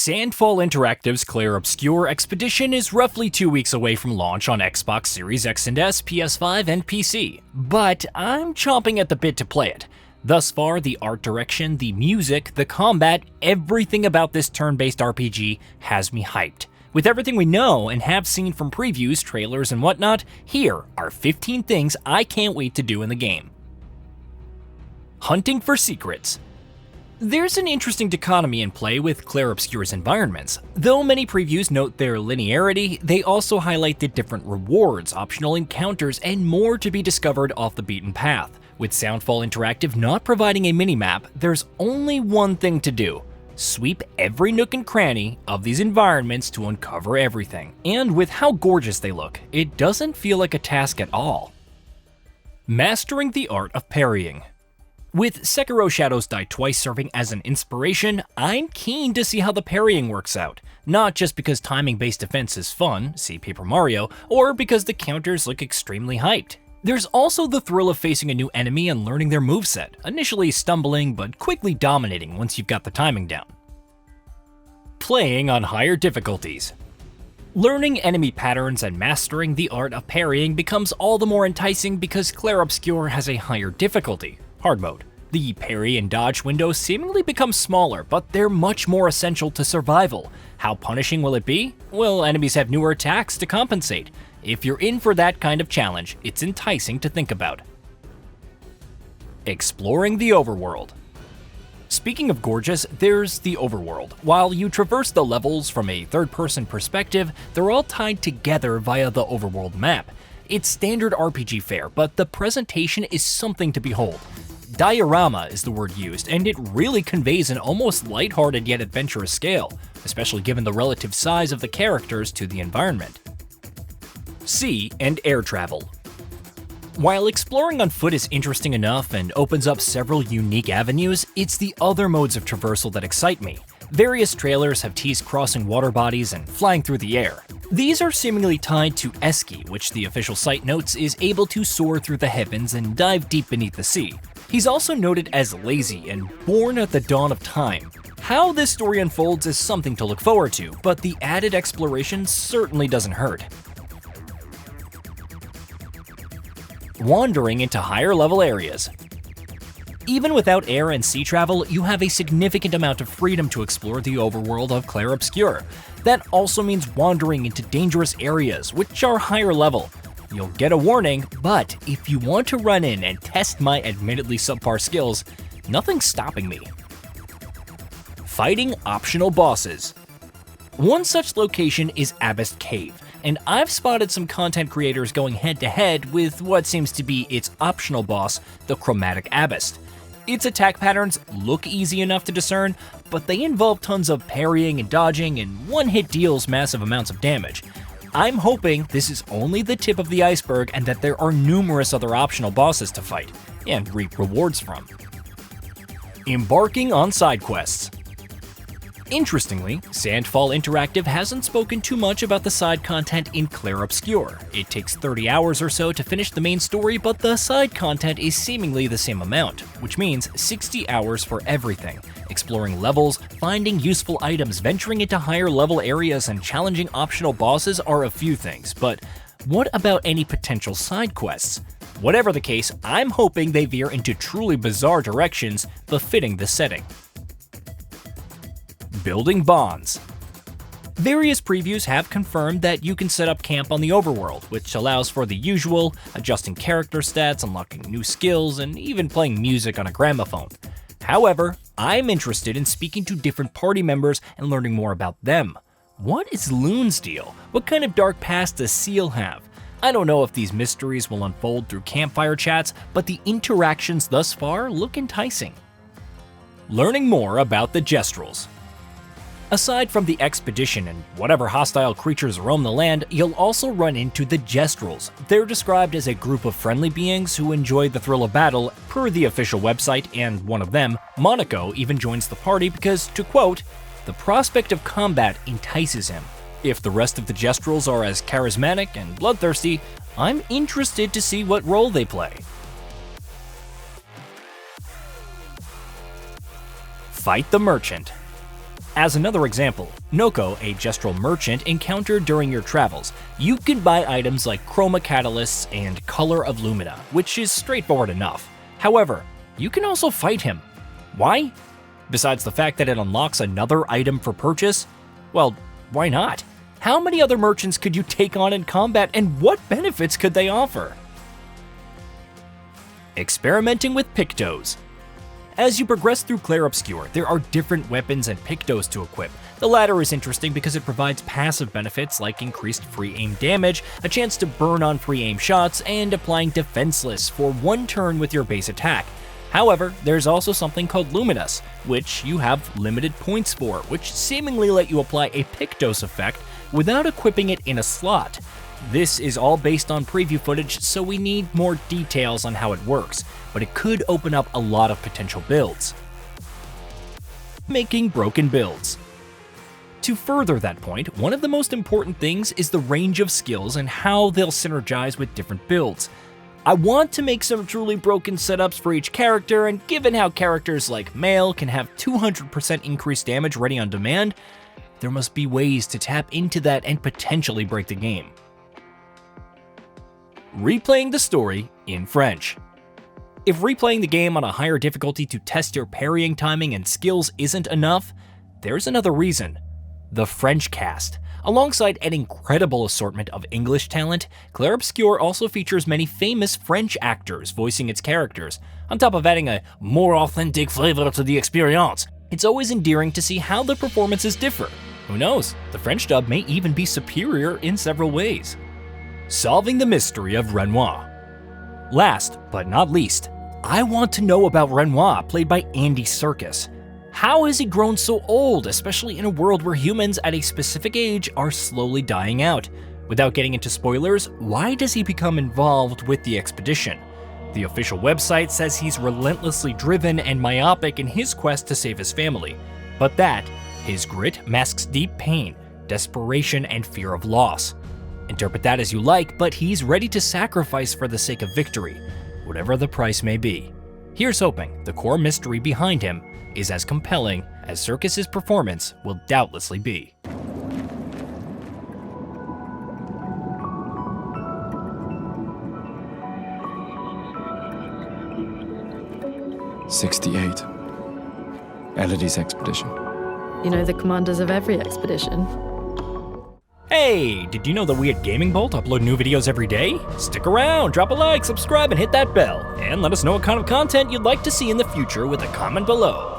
Sandfall Interactive's Clair Obscur Expedition is roughly 2 weeks away from launch on Xbox Series X and S, PS5, and PC, but I'm chomping at the bit to play it. Thus far, the art direction, the music, the combat, everything about this turn-based RPG has me hyped. With everything we know and have seen from previews, trailers, and whatnot, here are 15 things I can't wait to do in the game. Hunting for secrets. There's an interesting dichotomy in play with Clair Obscur's environments. Though many previews note their linearity, they also highlight the different rewards, optional encounters, and more to be discovered off the beaten path. With Sandfall Interactive not providing a minimap, there's only one thing to do: sweep every nook and cranny of these environments to uncover everything. And with how gorgeous they look, it doesn't feel like a task at all. Mastering the art of parrying. With Sekiro Shadows Die Twice serving as an inspiration, I'm keen to see how the parrying works out. Not just because timing-based defense is fun, see Paper Mario, or because the counters look extremely hyped. There's also the thrill of facing a new enemy and learning their moveset, initially stumbling but quickly dominating once you've got the timing down. Playing on higher difficulties. Learning enemy patterns and mastering the art of parrying becomes all the more enticing because Clair Obscur has a higher difficulty. Hard mode. The parry and dodge windows seemingly become smaller, but they're much more essential to survival. How punishing will it be? Well, enemies have newer attacks to compensate. If you're in for that kind of challenge, it's enticing to think about. Exploring the Overworld. Speaking of gorgeous, there's the Overworld. While you traverse the levels from a third-person perspective, they're all tied together via the Overworld map. It's standard RPG fare, but the presentation is something to behold. Diorama is the word used, and it really conveys an almost lighthearted yet adventurous scale, especially given the relative size of the characters to the environment. Sea and air travel. While exploring on foot is interesting enough and opens up several unique avenues, it's the other modes of traversal that excite me. Various trailers have teased crossing water bodies and flying through the air. These are seemingly tied to Eski, which the official site notes is able to soar through the heavens and dive deep beneath the sea. He's also noted as lazy and born at the dawn of time. How this story unfolds is something to look forward to, but the added exploration certainly doesn't hurt. Wandering into higher level areas. Even without air and sea travel, you have a significant amount of freedom to explore the overworld of Clair Obscur. That also means wandering into dangerous areas, which are higher level. You'll get a warning, but if you want to run in and test my admittedly subpar skills, nothing's stopping me. Fighting optional bosses. One such location is Abyss Cave, and I've spotted some content creators going head-to-head with what seems to be its optional boss, the Chromatic Abyss. Its attack patterns look easy enough to discern, but they involve tons of parrying and dodging, and one hit deals massive amounts of damage. I'm hoping this is only the tip of the iceberg and that there are numerous other optional bosses to fight, and reap rewards from. Embarking on side quests. Interestingly, Sandfall Interactive hasn't spoken too much about the side content in Clair Obscur. It takes 30 hours or so to finish the main story, but the side content is seemingly the same amount, which means 60 hours for everything. Exploring levels, finding useful items, venturing into higher level areas, and challenging optional bosses are a few things, but what about any potential side quests? Whatever the case, I'm hoping they veer into truly bizarre directions befitting the setting. Building bonds. Various previews have confirmed that you can set up camp on the overworld, which allows for the usual, adjusting character stats, unlocking new skills, and even playing music on a gramophone. However, I'm interested in speaking to different party members and learning more about them. What is Loon's deal? What kind of dark past does Seal have? I don't know if these mysteries will unfold through campfire chats, but the interactions thus far look enticing. Learning more about the gestals. Aside from the expedition and whatever hostile creatures roam the land, you'll also run into the gestals. They're described as a group of friendly beings who enjoy the thrill of battle, per the official website, and one of them, Monaco, even joins the party because, to quote, "The prospect of combat entices him." If the rest of the gestals are as charismatic and bloodthirsty, I'm interested to see what role they play. Fight the Merchant. As another example, Noko, a gestral merchant encountered during your travels, you can buy items like chroma catalysts and color of lumina, which is straightforward enough. However, you can also fight him. Why? Besides the fact that it unlocks another item for purchase? Well, why not? How many other merchants could you take on in combat, and what benefits could they offer? Experimenting with Pictos. As you progress through Clair Obscur, there are different weapons and Pictos to equip. The latter is interesting because it provides passive benefits like increased free aim damage, a chance to burn on free aim shots, and applying defenseless for one turn with your base attack. However, there's also something called Luminous, which you have limited points for, which seemingly let you apply a Pictos effect without equipping it in a slot. This is all based on preview footage, so we need more details on how it works, but it could open up a lot of potential builds. Making broken builds. To further that point, one of the most important things is the range of skills and how they'll synergize with different builds. I want to make some truly broken setups for each character, and given how characters like Male can have 200% increased damage ready on demand, there must be ways to tap into that and potentially break the game. Replaying the story in French. If replaying the game on a higher difficulty to test your parrying timing and skills isn't enough, there's another reason: the French cast. Alongside an incredible assortment of English talent, Clair Obscur also features many famous French actors voicing its characters, on top of adding a more authentic flavor to the experience. It's always endearing to see how the performances differ. Who knows, the French dub may even be superior in several ways. Solving the mystery of Renoir. Last but not least, I want to know about Renoir, played by Andy Serkis. How has he grown so old, especially in a world where humans at a specific age are slowly dying out? Without getting into spoilers, why does he become involved with the expedition? The official website says he's relentlessly driven and myopic in his quest to save his family, but that, his grit, masks deep pain, desperation, and fear of loss. Interpret that as you like, but he's ready to sacrifice for the sake of victory, whatever the price may be. Here's hoping the core mystery behind him is as compelling as Serkis's performance will doubtlessly be. "68. Elidy's expedition." You know the commanders of every expedition. Hey, did you know that we at Gaming Bolt upload new videos every day? Stick around, drop a like, subscribe, and hit that bell. And let us know what kind of content you'd like to see in the future with a comment below.